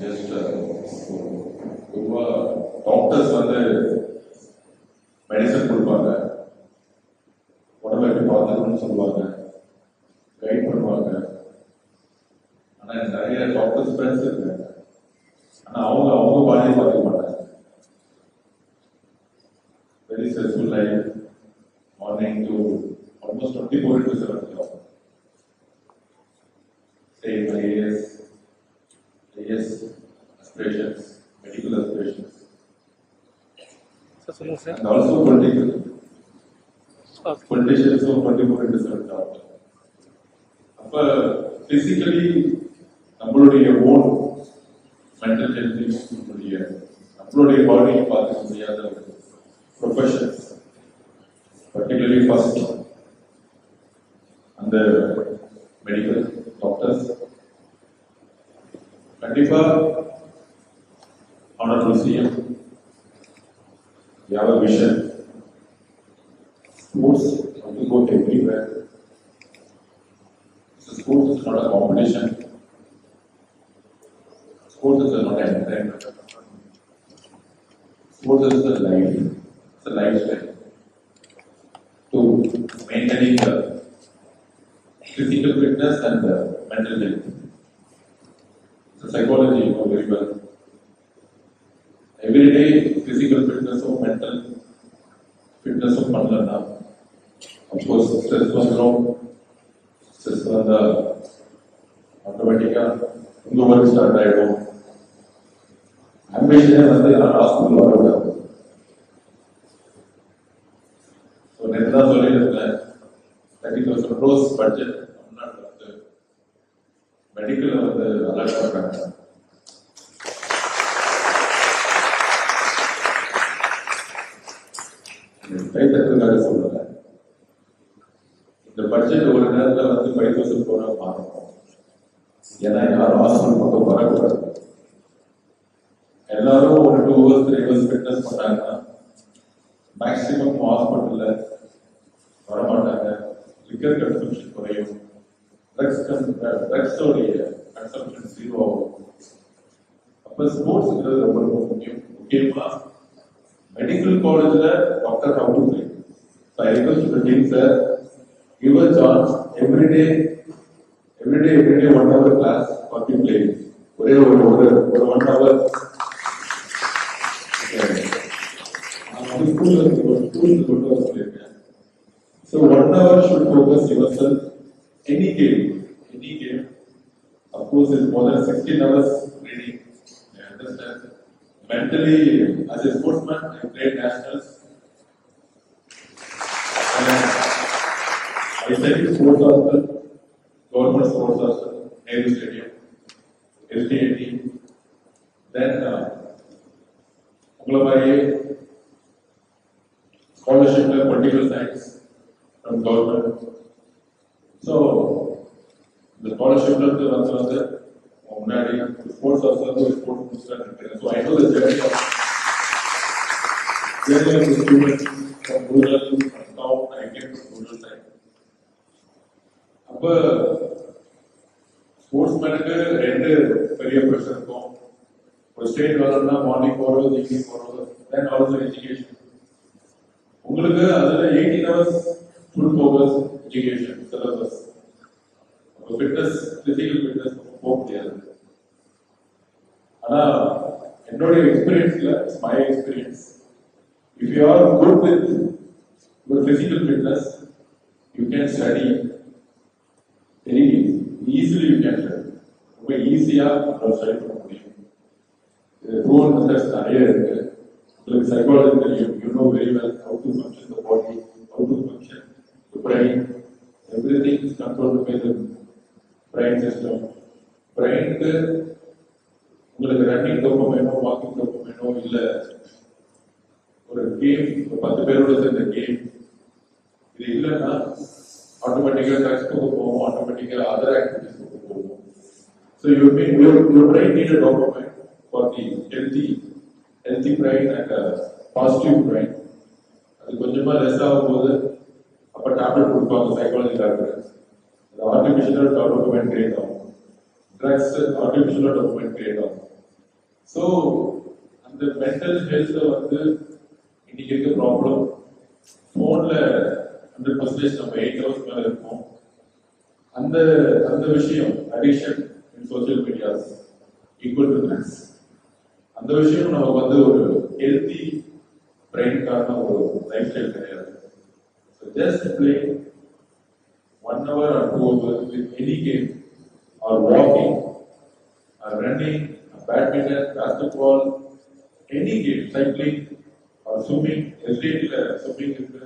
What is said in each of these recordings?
Just பொதுவாக doctors வந்து medicine கொடுப்பாங்க, உடம்பை எப்படி பார்த்துக்கணும்னு சொல்லுவாங்க, கைட் பண்ணுவாங்க. ஆனால் நிறைய டாக்டர்ஸ் ஃப்ரெண்ட்ஸ் இருக்காங்க, ஆனால் அவங்க பாடியை பார்த்துக்க மாட்டாங்க. Very stressful life, morning to almost 24/7 job. Same AS aspirations, medical aspirations. Sir. And also political. Politicians are 24/7 job. அப்ப பிசிக்கலி நம்மளுடைய ஓன் மென்டல் ஹெல்த்தையும் நம்மளுடைய பாடியை பார்த்துக்க முடியாத ப்ரொஃபஷன்ஸ், பர்டிகுலர்லி ஃபர்ஸ்ட் அந்த மெடிக்கல் டாக்டர்ஸ். கண்டிப்பா honourable CM, you have a vision. Sports have to go everywhere. So sports is not a competition. Sports is not an entertainment. Sports is a life. It's a lifestyle. To maintaining the physical fitness and the mental health. It's a psychology, you know very well. Every day physical fitness or mental fitness of பண்ணலன்னா of course stress வந்துடும். Stress வந்தா ஆட்டோமேட்டிக்கா உங்க work start ஆயிடும். ஆம்பிஷனே வந்து யாரும் hospital வரக்கூடாது. So நேற்று தான் சொல்லியிருந்தேன், 30,000 crores பட்ஜெட் தமிழ்நாட்டில் வந்து மெடிக்கல் வந்து அலர்ட் பண்றாங்க. கைத்தட்டுறதுக்காக சொல்றேன். இந்த பட்ஜெட் ஒரு நேரத்தில் வந்து 5,000 crore மாறணும். ஏன்னா யாரும் ஹாஸ்பிட்டல் பக்கம் வரக்கூடாது. எல்லாரும் ஒரு 2 hours 3 hours ஃபிட்னஸ் பண்ணாங்கன்னா மேக்சிமம் ஹாஸ்பிட்டல்ல வரமாட்டாங்க. லிக்கர் கன்சம்ஷன் குறையும், ட்ரக்ஸோடைய கன்சம்ஷன் 0 ஆகும். அப்ப ஸ்போர்ட்ஸ்ங்கிறது ரொம்ப ரொம்ப முக்கியம். முக்கியமா மெடிக்கல் காலேஜ்ல doctor how to play. So I request the team, sir, give a chance every day 1 hour class for the play. ஒரே ஒரு 1 hour So 1 hour should focus yourself. Any game. Of course, it's more than 16 hours reading. I understand. Mentally, as a sportsman, I played nationals. I studied sports hostel, government sports hostel, Nehru Stadium, SDAT. Then, scholarship in political science from government. So, the scholarship வந்து முன்னாடி sports ஹவுஸ்ல sports minister இருக்கேன். So I know the journey of the students from rural, from town, I came from rural side. அப்ப sports மேனுக்கு 2 பெரிய pressure இருக்கும். ஒரு state வரணும்னா morning போறது, ஈவினிங் போறது, தென் ஆல்சோ எஜுகேஷன். உங்களுக்கு அதுல 18 hours full focus education syllabus. Fitness, physical fitness போக முடியாது. ஆனா என்னுடைய எக்ஸ்பீரியன்ஸ்ல, my experience, if you are good with your physical fitness, you can study very easily. You can study ரொம்ப ஈஸியா ஸ்டடி பண்ண முடியும். ப்ரூவன் மெத்தட்ஸ் நிறைய இருக்கு. உங்களுக்கு சைக்காலஜி தெரியும், you know very well how to function the body, how to function the brain. Everything is controlled by the brain system. பிரைனுக்கு உங்களுக்கு ரன்னிங் டோபமைனோ, வாக்கிங் டோபமைனோ, இல்ல ஒரு கேம், 10 பேரோட சேர்ந்த கேம், இது இல்லைன்னா ஆட்டோமேட்டிக்கா ட்ரக்ஸ் போகும், ஆட்டோமேட்டிக்கா அதர் ஆக்டிவிட்டிஸ் போகும். So you mean your brain need a dopamine for the healthy brain and positive brain. அது கொஞ்சமா லெஸ் ஆகும்போது அப்ப டேப்லெட் கொடுப்பாங்க psychology doctor. Artificial dopamine create ஆகும், ட்ரக்ஸ் ஆர்டிஃபிஷியல் டோபமைன் கிரியேட் ஆகும். ஸோ அந்த மென்டல் ஹெல்த் வந்து இன்னைக்கு இருக்க ப்ராப்ளம். ஃபோன்ல 100% நம்ம 8 hours மேல இருக்கோம். அந்த அந்த விஷயம் addiction in social medias equal to drugs. அந்த விஷயம் நமக்கு வந்து ஒரு ஹெல்த்தி பிரெயினுக்கான ஒரு லைஃப் ஸ்டைல் கிடையாது. So just play 1 hour or 2 hours with any game or walking or running, badminton, basketball, any game, cycling or swimming. SDT swimming இருக்கு.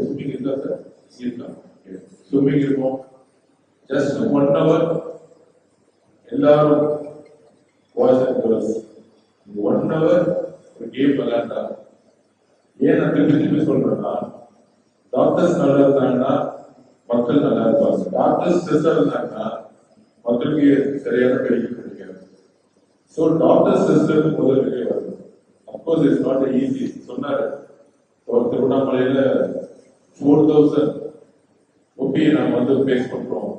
swimming இருக்கா சார்? இருக்கா. swimming இருக்கும். just 1 hour எல்லாரும் boys and girls 1 hour ஒரு game விளையாண்டா. ஏன் நான் திருப்பி சொல்றேன்னா, டாக்டர்ஸ் நல்லா இருந்தாங்கன்னா மக்கள் நல்லா இருப்பாங்க. டாக்டர்ஸ் ஸ்ட்ரெஸ்ஸா இருந்தாங்கன்னா மக்களுக்கு சரியான மெடிக்கல் கிடைக்காது. ஸோ டாக்டர் ஸ்ட்ரெஸ்ல இருந்து முதல் வெளியே வருது. Of course it's not easy. சொன்னாரு ஒரு திருவண்ணாமலையில 4000 ஒப்பியை நாம வந்து பேஸ் பண்றோம்.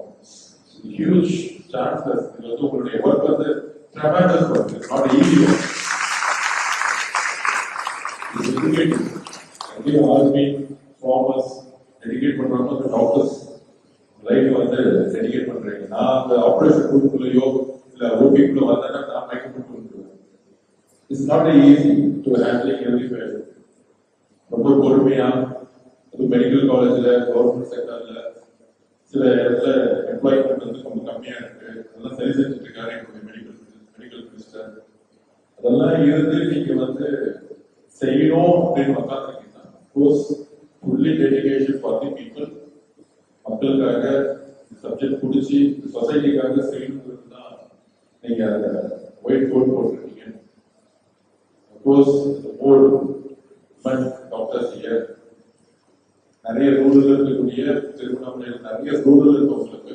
Huge chances. இது வந்து உங்களுடைய ஒர்க் வந்து tremendous work. It's not easy work. It's dedicated. நிறைய ஆர்மி ஃபார்மர்ஸ் டெடிகேட் பண்றாங்க. டாக்டர்ஸ் லைஃப் வந்து டெடிகேட் பண்றீங்க. நான் அந்த ஆபரேஷன் ரூம்குள்ளேயோ இல்ல ஓபிக்குள்ள வந்தேன்னா நான் மயக்கம் போட்டு வந்துருவேன். It's not easy to handling every phase. ரொம்ப பொறுமையா அது மெடிக்கல் காலேஜ்ல கவர்மெண்ட் செக்டர்ல சில இடத்துல எம்ப்ளாய்மெண்ட் வந்து ரொம்ப கம்மியா இருக்கு. அதெல்லாம் சரி செஞ்சுட்டு இருக்காரு என்னுடைய மெடிக்கல் மினிஸ்டர். அதெல்லாம் இருந்து நீங்க வந்து செய்யணும் அப்படின்னு உட்காந்துருக்கீங்கன்னா course fully dedication for the people. மக்களுக்காக சப்ஜெக்ட் பிடிச்சி சொசைட்டிக்காக செய்யணுங்கிறது தான் நீங்க அந்த ஒயிட் கோட் போட்டிருக்கீங்க. மோர் டாக்டர்ஸ் இயர் நிறைய ரூரல் இருக்கக்கூடிய திருவண்ணாமலையில் நிறைய ரூரல் இருக்கவங்களுக்கு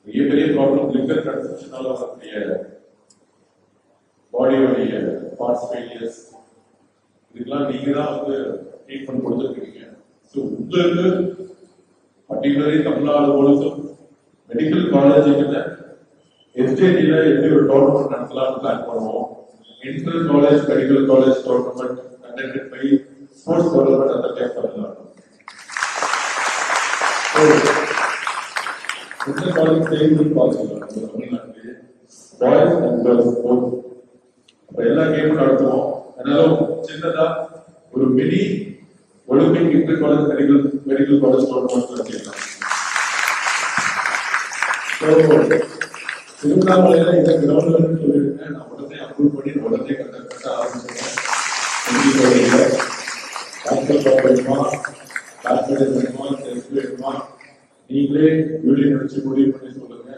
மிகப்பெரிய ப்ராப்ளம் லிக்கர் கன்சம்ஷனால வரக்கூடிய பாடியோடைய பார்ட்ஸ் ஃபெயிலியர்ஸ். இதுக்கெல்லாம் நீங்க தான் வந்து ட்ரீட்மெண்ட் கொடுத்துருக்கீங்க. ஸோ உங்களுக்கு பர்டிகுலர்லி தமிழ்நாடு முழுசும் மெடிக்கல் காலேஜுக்குள்ள எஸ்டேட்டில எப்படி ஒரு டோர்னமெண்ட் நடத்தலாம்னு பிளான் பண்ணுவோம். Inter college medical college tournament conducted by sports development authority of Tamil Nadu. Inter college செய்யணும்னு பார்த்துக்கலாம் தமிழ்நாட்டிலே பாய்ஸ் அண்ட் கேர்ள்ஸ் போத். எல்லா கேமும் நடத்துவோம். அதனால சின்னதா ஒரு mini Olympic inter college medical college tournament வச்சுக்கலாம். திருவண்ணாமலையில இந்த கிரவுண்ட் சொல்லியிருக்கேன். நான் உடனே அப்ரூவ் பண்ணி உடனே கட்ட ஆரம்பிச்சிருக்கேன். வேணுமா, பேட்மிண்டன் வேணுமா, செஸ் வேணுமா, நீங்களே வீடியோ நினைச்சு முடிவு பண்ணி சொல்லுங்க.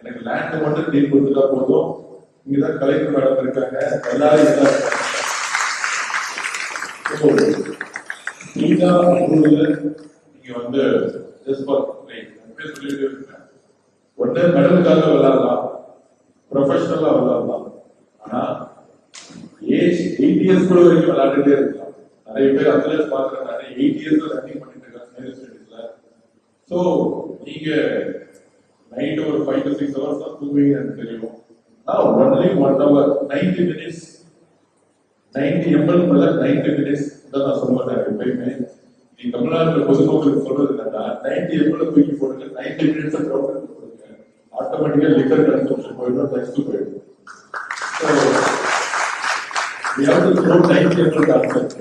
எனக்கு லேண்ட் மட்டும் டீம் கொடுத்துட்டா போதும். இங்கதான் கலெக்டர் மேடம் இருக்காங்க, எல்லாரும் நீங்க வந்து ஒன்னு மெடலுக்காக விளையாடலாம், ப்ரொஃபஷனலா விளையாடலாம். ஆனா ஏஜ் 8 years கூட வரைக்கும் விளையாண்டுட்டே இருக்கலாம். நிறைய பேர் அத்லெட்ஸ் பாக்குறாங்க, 8 years ரன்னிங் பண்ணிட்டு இருக்காங்க. சோ நீங்க நைட் ஒரு 5 to 6 hours தான் தூங்குவீங்க எனக்கு தெரியும். நான் only 1 hour 90 minutes 90 ml 90 minutes தான் நான் சொல்லுவேன். எப்பயுமே நீ தமிழ்நாட்டில் பொதுமக்களுக்கு சொல்றது என்னன்னா 90 ml தூக்கி போடுங்க, 90 minutes கொடுங்க, ஆட்டோமேட்டிக்கா லிக்கர் கன்சம்ஷன் போயிடும், ட்ரக்ஸ் போயிடும். We have to throw 90 ml concept.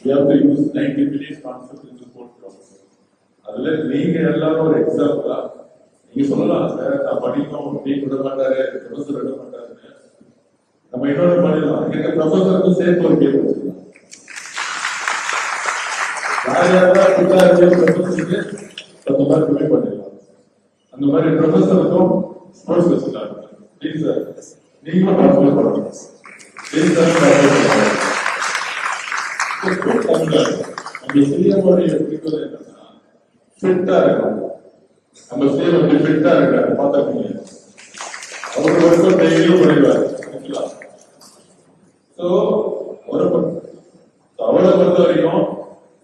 We have to use 90 minutes concept in the sport class. அதுல நீங்க எல்லாரும் ஒரு எக்ஸாம்பிளா நீங்க சொல்லலாம், சார் நான் படிக்கும் நீ விட மாட்டாரு, ப்ரொஃபசர் விட மாட்டாருன்னு. நம்ம இன்னொரு பண்ணிடலாம், எங்க ப்ரொஃபசருக்கும் சேர்த்து ஒரு கேள்வி வச்சுக்கலாம். யார் யாரெல்லாம் ப்ரொஃபஸருக்கு 10 மார்க் கம்மி பண்ணிடலாம். அந்த மாதிரி ப்ரொஃபஸருக்கும் ஸ்போர்ட்ஸ் வச்சுக்கலாம். ப்ளீஸ் சார், நீங்களும் பார்த்து பண்ணுங்க. ப்ளீஸ் சார், நம்ம சிறியமோடைய குறிக்கோள் என்னன்னா ஃபிட்டா இருக்கணும். நம்ம சிறிய வந்து ஃபிட்டா இருக்காரு பார்த்துருக்கீங்க. அவர் ஒருத்தர் டெய்லியும் படிவார். ஸோ அவரை பொறுத்த வரைக்கும்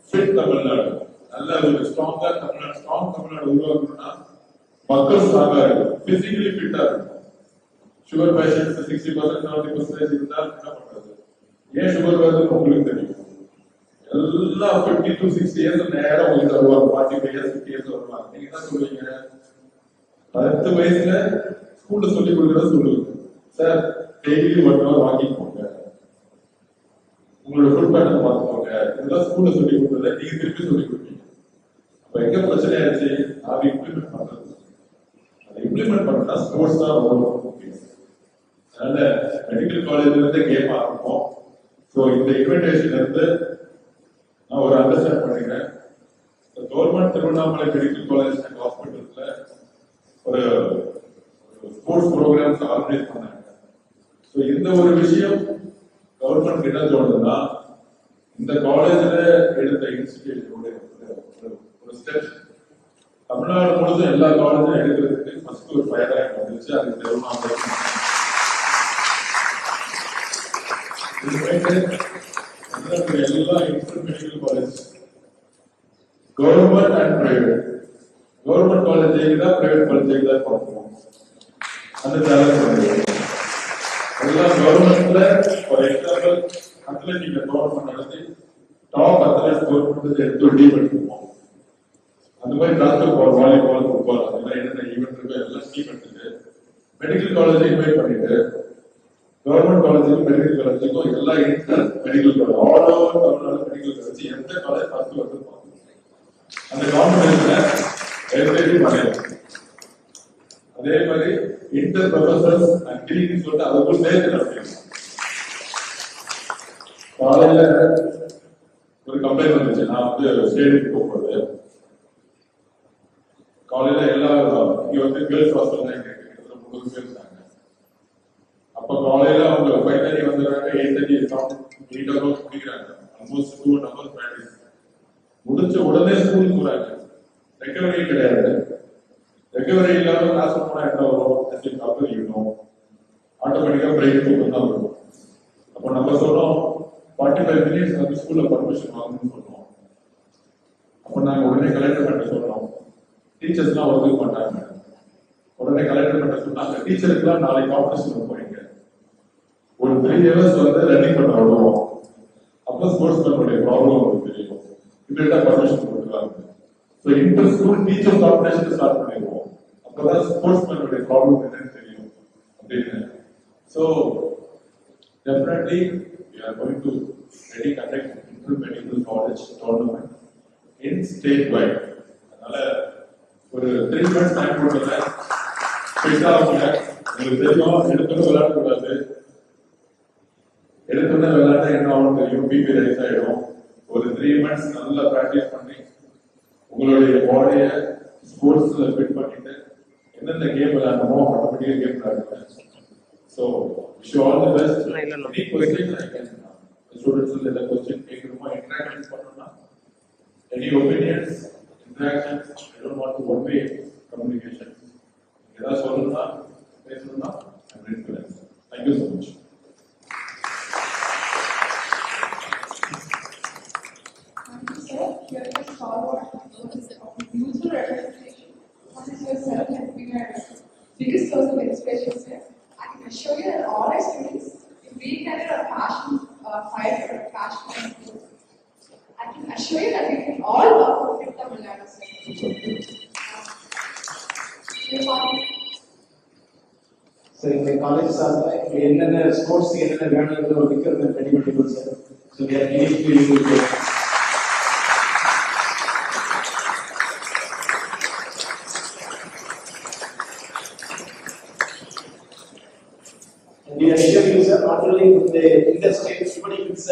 ஃபிட் தமிழ்நாடு, நல்ல ஒரு ஸ்ட்ராங்கா தமிழ்நாடு, ஸ்ட்ராங் தமிழ்நாடு உருவாக்கணும்னா மக்கள் ஸ்ட்ராங்கா இருக்கும், பிசிக்கலி ஃபிட்டா இருக்கும். சுகர் பேஷண்ட்ஸ் 60% 70% இருந்தா என்ன பண்றது? ஏன் சுகர் வருதுன்னு உங்களுக்கு தெரியும். எல்லாம் 50 to 60 இயர்ஸ் நேரம் உங்களுக்கு வருவாங்க. 45 இயர்ஸ் 50 இயர்ஸ் வருவாங்க. நீங்க என்ன சொல்லுவீங்க? 10 வயசுல ஸ்கூல்ல சொல்லி கொடுக்கறத சொல்லுங்க. சார் டெய்லி 1 hour வாக்கிங் போங்க, உங்களோட ஃபுட் பேட்டர்ன் பார்த்துக்கோங்க, இதெல்லாம் ஸ்கூல்ல சொல்லி கொடுக்கறத நீங்க திருப்பி சொல்லி கொடுப்பீங்க. அப்ப எங்க பிரச்சனை ஆயிடுச்சு? அதை இம்ப்ளிமெண்ட் பண்றது. அதை இம்ப்ளிமெண்ட் பண்ணா ஸ்போர்ட்ஸ் தான் ரொம்ப முக்கியம். அதனால மெடிக்கல் காலேஜ்ல இருந்து கேம் ஆரம்பிப்போம். ஸோ இந்த இன்விடேஷன்ல இருந்து நான் ஒரு அண்டர்ஸ்டாண்ட் பண்ணிக்கிறேன். Government Tiruvannamalai medical college and ஹாஸ்பிட்டல்ஸ்ல ஒரு ஸ்போர்ட்ஸ் ப்ரோக்ராம்ஸ் ஆர்கனைஸ் பண்ணாங்க. ஸோ இந்த ஒரு விஷயம் கவர்மெண்ட் என்ன தோணுதுன்னா, இந்த காலேஜ்ல எடுத்த இன்ஸ்டிடியூஷனோட ஒரு ஸ்டெப் தமிழ்நாடு முழுவதும் எல்லா காலேஜும் எடுக்கிறதுக்கு ஃபர்ஸ்ட் ஒரு ஃபயர் ஆக்ட் வந்துச்சு. அது திருவண்ணாமலை எல்லா medical college government and private, government college ஜெயிக்குதா பிரைவேட் காலேஜ் ஜெயிக்குதா பார்ப்போம். அந்த சேலஞ்ச் எல்லாம் கவர்மெண்ட்ல ஃபார் எக்ஸாம்பிள் அத்லெட்டிக் கவர்மெண்ட் நடத்தி டாப் அத்லெட் கவர்மெண்ட் எடுத்து ஒரு டீம் எடுத்துப்போம். அந்த மாதிரி பாஸ்கெட் பால், வாலிபால், ஃபுட்பால் அதெல்லாம் என்னென்ன ஈவெண்ட் இருக்கோ எல்லாம் டீம் எடுத்துட்டு மெடிக்கல் காலேஜ் இன்வைட் பண்ணிட்டு கவர்மெண்ட் காலேஜுக்கும் மெடிக்கல் காலேஜுக்கும் எல்லா inter medical college all over Tamil Nadu medical college எந்த காலேஜ் ஃபர்ஸ்ட் வந்து அந்த காம்படிஷன்ல எல்கேஜி பண்ணலாம். அதே மாதிரி இன்டர் ப்ரொஃபசர்ஸ் அண்ட் டீன்னு சொல்லிட்டு அதுக்குள்ள சேர்த்து நடத்தலாம். காலையில ஒரு கம்ப்ளைண்ட் வந்துச்சு. நான் வந்து ஸ்டேடியம் போகும்போது காலையில எல்லா இங்க வந்து கேர்ள்ஸ் ஹாஸ்டல் தான் கிட்டத்தட்ட 30 பேர் இருந்தாங்க. அப்ப காலையில அவங்க 5:30 வந்துடுறாங்க, 8:30 8 o'clock முடிக்கிறாங்க. ஆல்மோஸ்ட் 2 hours பிராக்டிஸ் முடிச்ச உடனே ஸ்கூலுக்கு போறாங்க. ரெக்கவரி கிடையாது. ரெக்கவரி இல்லாம கிளாஸ் போனா என்ன வரும்? ஆட்டோமேட்டிக்கா பிரேக் தூக்கம் தான் வரும். அப்போ நம்ம சொல்றோம் 45 minutes வந்து ஸ்கூல்ல பர்மிஷன் வாங்கணும்னு சொல்றோம். அப்போ நாங்க உடனே கலெக்டர் கிட்ட சொல்றோம். டீச்சர்ஸ் எல்லாம் ஒத்துக்க மாட்டாங்க. உடனே கலெக்டர் கிட்ட சொன்னாங்க, டீச்சருக்குலாம் நாளைக்கு காம்படிஷன் போறீங்க, ஒரு 3 hours வந்து ரன்னிங் பண்ண விடுவோம். அப்போ ஸ்போர்ட்ஸ் மேனுடைய ப்ராப்ளம் உங்களுக்கு தெரியும். இமீடியட்டா பர்மிஷன் கொடுக்குறாங்க. So inter school teacher competition start பண்ணிடுவோம். அப்பதான் ஸ்போர்ட்ஸ் மேனுடைய ப்ராப்ளம் என்னன்னு தெரியும் அப்படின்னு. So definitely we are going to ready conduct inter-medical college tournament in statewide. அதனால ஒரு 3 months டைம் கொடுக்கல. ஃபிட்டா அவங்க உங்களுக்கு தெரியும், எடுத்தோன்னு விளையாடக்கூடாது. எடுத்தோன்னே விளையாட்டா என்ன ஆகும் தெரியும், பிபி ரைஸ் ஆயிடும். ஒரு 3 months நல்லா பிராக்டிஸ் பண்ணி உங்களுடைய பாடியை ஸ்போர்ட்ஸ்ல ஃபிட் பண்ணிட்டு எந்தெந்த கேம் விளையாடணுமோ ஆட்டோமேட்டிக்கா கேம் விளையாடுங்க. So wish you all the best. Any question I can students இந்த क्वेश्चन கேட்கணுமா, இன்டராக்ட் பண்ணணும்னா any opinions, interactions, I don't want to one way communication. ஏதாவது சொல்லணும்னா பேசணும்னா I am ready to answer. Thank you so much. Here is forward user representation. What is your self-helping and biggest source of inspiration, sir? I can assure you that all our students, if we get a passion, fire for a passion and growth, I can assure you that we can all work for fit Tamil Nadu, sir. So in the college சார்ல என்னென்ன sports என்னென்ன வேணும்னு ஒரு picture ready பண்ணிருக்கோம் sir. So we are giving to you. We are showing sir not only in the interstate but it's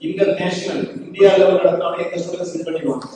international India level நடந்தாலே இந்த students win பண்ணிடுவாங்க.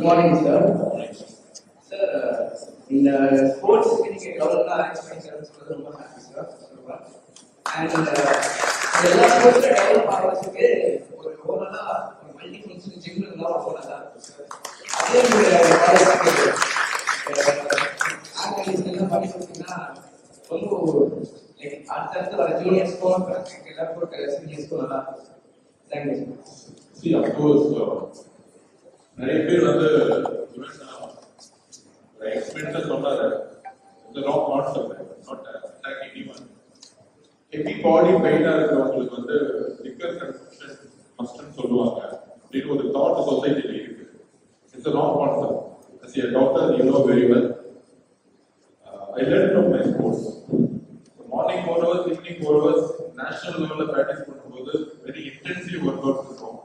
morning, sir. Sir, இந்த ஸ்போர்ட்ஸ்க்கு நீங்க எவ்வளவு அரேஞ்ச் பண்ணி தரது ரொம்ப ஹாப்பி சார். அண்ட் எல்லா ஸ்போர்ட்ஸ்ல டெவலப் ஆகிறதுக்கு ஒரு ஓவரலா மல்டி ஃபங்க்ஷன் ஜிம் இருந்தா ரொம்ப நல்லா இருக்கும் சார். அதே காலேஜ்க்கு ஆக்டிவிட்டிஸ் பண்ணி கொடுத்தீங்கன்னா ரொம்ப லைக் அடுத்தடுத்து வர ஜூனியர்ஸ்க்கும் எல்லாருக்கும் சீனியர்ஸ்க்கும் நல்லா இருக்கும். Thank you sir. See, of course, நிறைய பேர் வந்து எக்ஸ்பீரியன்ஸ் சொன்னாரு. இந்த wrong concept, not attacking anyone. Heavy body பெயினா இருக்கிறவங்களுக்கு வந்து லிக்கர் கன்சம்ஷன் மஸ்ட்னு சொல்லுவாங்க அப்படின்னு ஒரு தாட் சொசைட்டில இருக்கு. It's a wrong concept. As a doctor, you know very well. I learned from my sports. Morning 4 hours, evening 4 hours, national level practice பண்ணும்போது very intensive workouts இருக்கும்.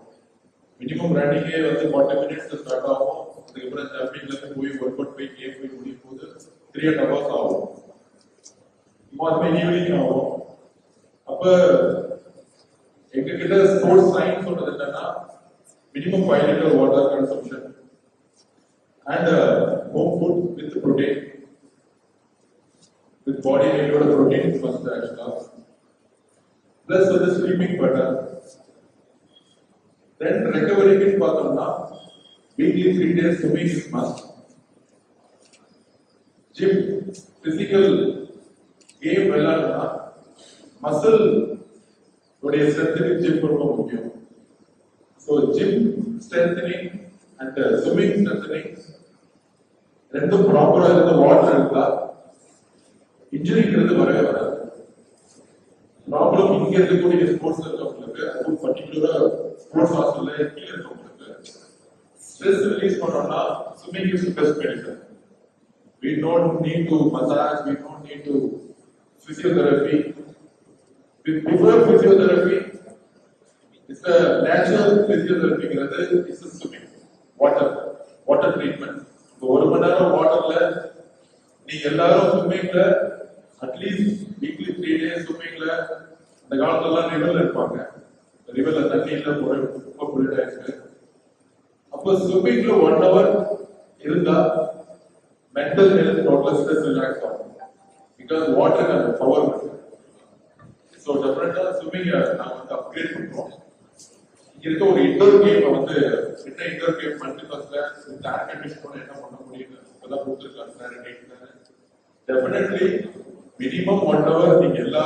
மினிமம் ரன்னிங்கே வந்து 40 மினிட்ஸ் ஸ்டார்ட் ஆகும். அதுக்கப்புறம் சாம்பியன்ல இருந்து போய் ஒர்க் அவுட் போய் game போய் முடியும் போது 3 hours ஆகும். மார்னிங் ஈவினிங் ஆகும். அப்ப எங்க கிட்ட ஸ்போர்ட்ஸ் சயின்ஸ் சொல்றது என்னன்னா minimum 5 litre water consumption and home food with protein with body weight or protein first extra plus with the sleeping pattern. Then recovery க்கு பார்த்தோம்னா weekly 3 days swimming is must. Gym physical game விளையாடுனா muscle உடைய strengthening gym ரொம்ப முக்கியம். So gym strengthening and swimming strengthening ரெண்டும் ப்ராப்பரா இருந்த water இருந்தா இன்ஜுரிங்கிறது வரவே வராது. ப்ராப்ளம் இங்க இருக்கக்கூடிய ஸ்போர்ட்ஸ் இருக்கவங்களுக்கு, அதுவும் பர்டிகுலரா ஸ்போர்ட்ஸ் ஹாஸ்டல்ல கீழே இருக்கவங்களுக்கு ஸ்ட்ரெஸ் ரிலீஸ் பண்ணோம்னா swimming is best medicine. We don't need to massage, we don't need to physiotherapy. Before physiotherapy, it's a natural physiotherapy. It's a swimming, water treatment. ஒரு மணி நேரம் வாட்டர்ல நீங்க எல்லாரும் ஸ்விம்மிங்ல அட்லீஸ்ட் வீக்லி 3 days ஸ்விம்மிங்ல இந்த காலத்துல ரிவர்ல இருப்பாங்க. ரிவர்ல தண்ணியில ரொம்ப புல்ட் ஆயிருக்கு. அப்போ ஸ்விம்மிங்ல 1 hour இருந்தா mental health total stress relax ஆகும். பிகாஸ் வாட்டர் அந்த பவர் இருக்கு. ஸோ டெஃபினட்டா ஸ்விம்மிங் நாங்கள் வந்து அப்கிரேட் பண்றோம். இங்க இருக்க ஒரு இன்டோர் கேம் வந்து என்ன இன்டோர் கேம் மல்டிபஸ்ல வித் ஏர் கண்டிஷனோட என்ன பண்ண முடியும் இப்பதான் கொடுத்துருக்காங்க சார். டெஃபினெட்லி மினிமம் 1 hour நீங்க எல்லா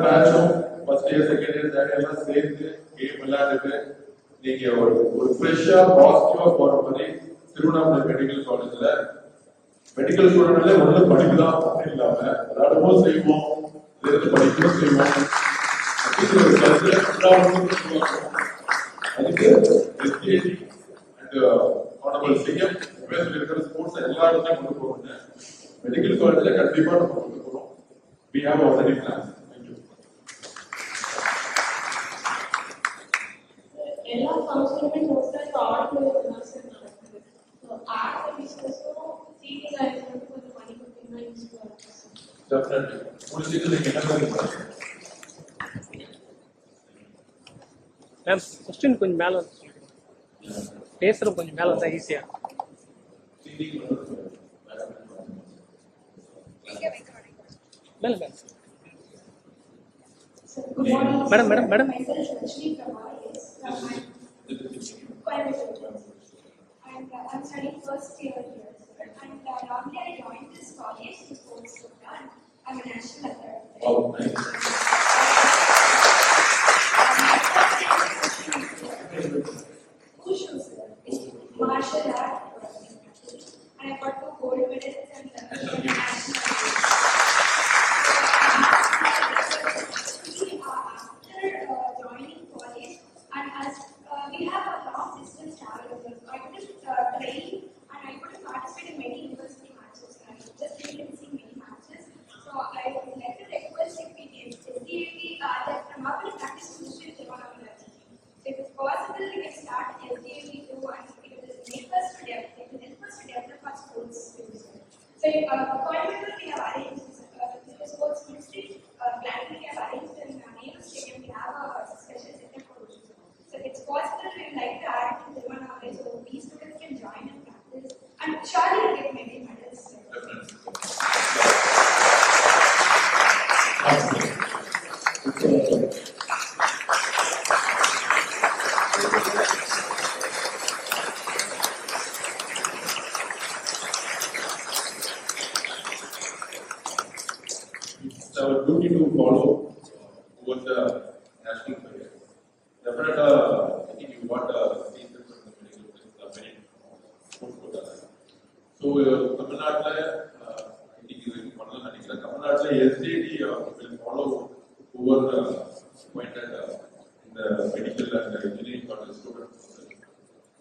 பேட்சும் first year second year third எல்லாம் சேர்ந்து கேம் விளையாடுறது நீங்க ஒரு ஃப்ரெஷ்ஷா பாசிட்டிவா போற மாதிரி திருவண்ணாமலை மெடிக்கல் காலேஜ்ல மெடிக்கல் ஸ்டூடெண்ட்ல ஒண்ணு படிப்பு தான் இல்லாம விளையாடவும் செய்வோம், இருந்து படிக்கவும் செய்வோம். அதுக்கு எஸ்டிஏடி அண்ட் ஆனரபிள் சிஎம் இருக்கிற ஸ்போர்ட்ஸ் எல்லா இடத்தையும் கொண்டு போவாங்க. மெடிக்கல் காலேஜ்ல கண்டிப்பா நம்ம கொண்டு போறோம். We have already plans. Thank you. எல்லா ஃபங்க்ஷனுமே மோஸ்டா ஆடிட்டோரியம்ல தான் சார் நடக்குது. ஸோ ஆக்டிவிட்டீஸ்க்கும் சீட்டிங் அரேஞ்ச்மெண்ட் கொஞ்சம் பண்ணி கொடுத்தீங்கன்னா யூஸ்ஃபுல்லாக இருக்கும் சார். Definitely. முடிச்சிட்டு நீங்க என்ன பண்ணுங்க? மேம் கொஸ்டின் கொஞ்சம் மேலே பேசுகிற கொஞ்சம் மேலே வந்தால் ஈஸியாக. மேலே ma'am Good morning. Madam. Myself, Rajni from RIS, Coimbatore. And I'm studying first year here, sir. And normally I joined this college in sports program. I'm a national athlete. Oh, nice. Wushu, sir. It's martial art. And I got 2 gold medals and national after joining college, and as we have a long distance travel, I couldn't train and I couldn't participate in many university matches. I just didn't see many matches. So I would like to request if we can that I'm not going to practice Muslim Devanamalai. If it's possible, we can start SDAV too, and it will help us to develop our sports skills. So Coimbatore we have arranged sports ministry. Gladly we have arranged in Nehru Stadium. We have a special setup for Wushu. So if it's possible, we would like to add to Devanamalai. So these students more pointed in the medical and engineering college students.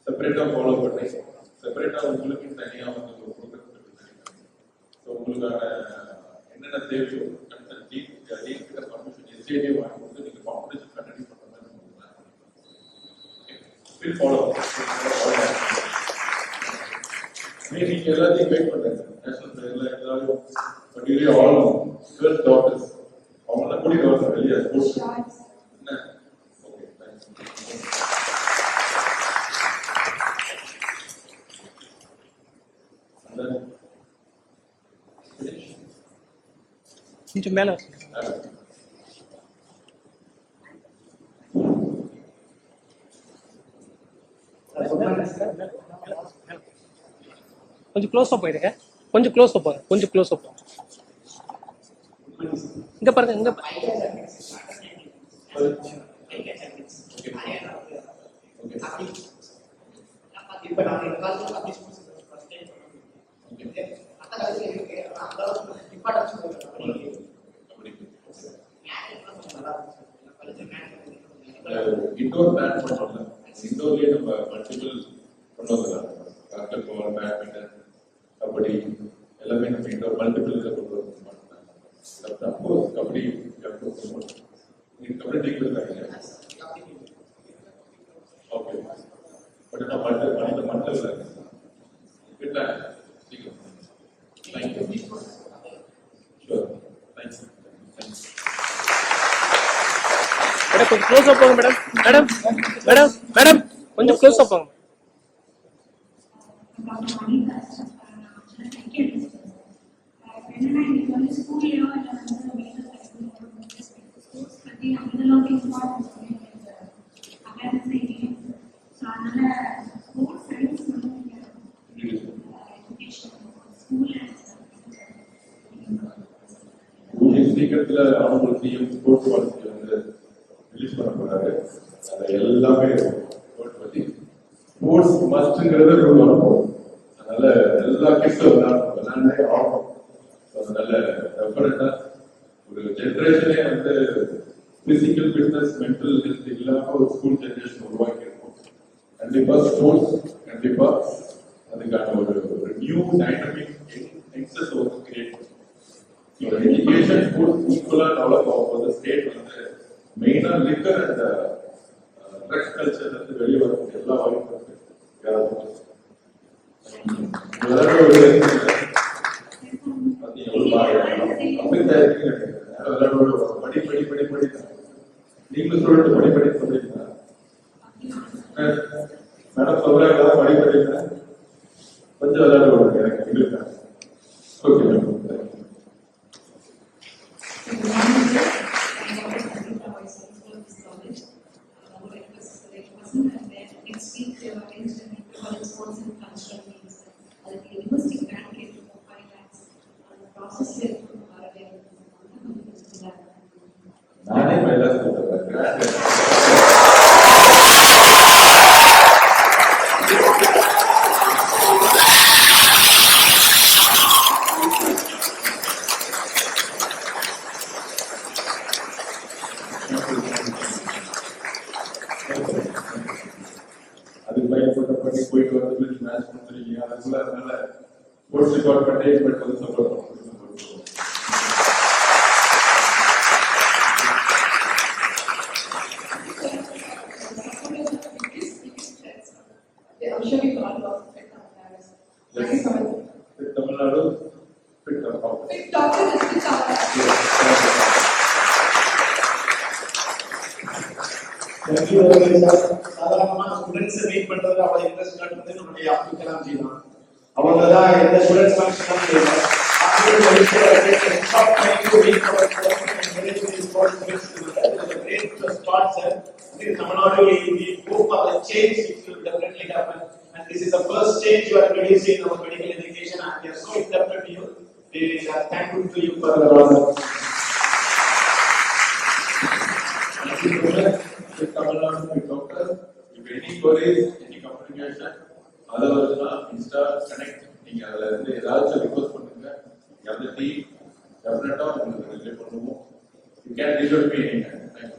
Separate follow பண்ணி செப்பரேட்டா உங்களுக்கு தனியா வந்து ஒரு program கொடுத்துருக்காங்க. So உங்களுக்கான என்னென்ன தேவையோ அந்த டீம்கிட்ட பர்மிஷன் எஸ்ஏடியை வாங்கி கொடுத்து நீங்கள் காம்படிஷன் கண்டினியூ பண்ணுற மாதிரி உங்களுக்கு ஃபாலோ நீங்க எல்லாத்தையும் வெயிட் பண்றீங்க நேஷனல் பிளேயர்ல எல்லாரும் but you all girls doctors அவங்கள கூட்டிட்டு வரணும் வெளியே ஸ்போர்ட்ஸ் என்ன ஓகே கொஞ்சம் மேல கொஞ்சம் க்ளோஸா போயிடுங்க. கொஞ்சம் க்ளோஸா போங்க. கொஞ்சம் க்ளோஸா போங்க. இங்க பாருங்க. இங்க இப்ப நான் இந்த காலத்துல அப்படி ஃபர்ஸ்ட் டைம் ஓகே அந்த காலத்துல இருக்கு அந்த அளவுக்கு இம்பார்ட்டன்ஸ் கொடுக்கணும் இன்டோர் பேட் பண்ணோம்ல இன்டோர்லயே நம்ம மல்டிபிள் கொண்டு வந்துடலாம் பாஸ்கெட் பால் பேட்மிண்டன் கபடி எல்லாமே நம்ம இன்டோர் மல்டிபிள் இதில் கொண்டு வந்து அப்கோர்ஸ் கபடி கபடி டீம் இருக்காங்க ஓகே பட் நான் மல்டிபிள் இல்லை இல்லை சீக்கிரம் thank you sure thanks thanks madam கொஞ்சம் க்ளோஸா போங்க மேடம். மேடம் மேடம் மேடம் கொஞ்சம் க்ளோஸா போங்க. சீக்கிரத்துல அவங்களுக்கு சிஎம் ஸ்போர்ட்ஸ் பாலிசி வந்து ரிலீஸ் பண்ண போறாரு. அது எல்லாமே பத்தி ஸ்போர்ட்ஸ் மஸ்ட்ங்கிறது ரூல் வரப்போம். அதனால எல்லா கிட்ஸும் விளையாண்டே ஆகும். அதனால டெஃபினட்டா ஒரு ஜென்ரேஷனே வந்து பிசிக்கல் ஃபிட்னஸ் மென்டல் ஹெல்த் இல்லாம ஒரு ஸ்கூல் ஜென்ரேஷன் உருவாக்கி இருக்கும். கண்டிப்பா ஸ்போர்ட்ஸ் கண்டிப்பா அதுக்கான ஒரு நியூ டைனமிக் எக்ஸஸ் வந்து கிரியேட் பண்ணும். எஜுகேஷன் ஸ்போர்ட்ஸ் ஈக்குவலா டெவலப் ஆகும்போது ஸ்டேட் வந்து மெயினா லிக்கர் அண்ட் ட்ரக்ஸ் கல்ச்சர் வந்து வெளியே வரக்கூடிய எல்லா வாய்ப்பும் இருக்கு. நீங்களும் சொல்லிட்டு படி சொல்றீங்களா மேடம் சொல்றாங்க படி கொஞ்சம் விளையாட விடுங்க எனக்கு இருக்கேன். ஓகே மேடம் நானே மைதாஸ் கொடுத்துறேன். அதுக்கு பயன்படுத்தப்பட்டு போயிட்டு வந்து மேட்ச் கொடுத்துருக்கீங்க. அதுக்குள்ள அதனால ஸ்போர்ட்ஸ் டிபார்ட்மெண்ட்டே பட் வந்து சப்போர்ட் பண்ணுவோம். I'm sure we've got a lot of fit doctors. Thank you so much. Tamil Nadu fit doctor. Fit doctor is fit doctor. Thank you very much, sir. சாதாரணமா students meet பண்றது அவளை interest காட்டுறது நம்மளுடைய Abdul Kalam G தான். அவங்க தான் எந்த students function தெரியல. After the short time to meet our students and manage the sports festival, it is a great start, sir. In Tamil Nadu, we hope for the change which will definitely happen. And this is the first change you are introducing in our medical education, and we are so indebted to you. We are thankful to you for the honor. Thank you so much. With Tamil Nadu fit doctor. If any queries, any communication, otherwise Insta connect. நீங்க அதுல இருந்து ஏதாச்சும் request பண்ணுங்க. அந்த team டெஃபினட்டா உங்களுக்கு relay பண்ணுவோம். You can reach out to me anytime. Thank you.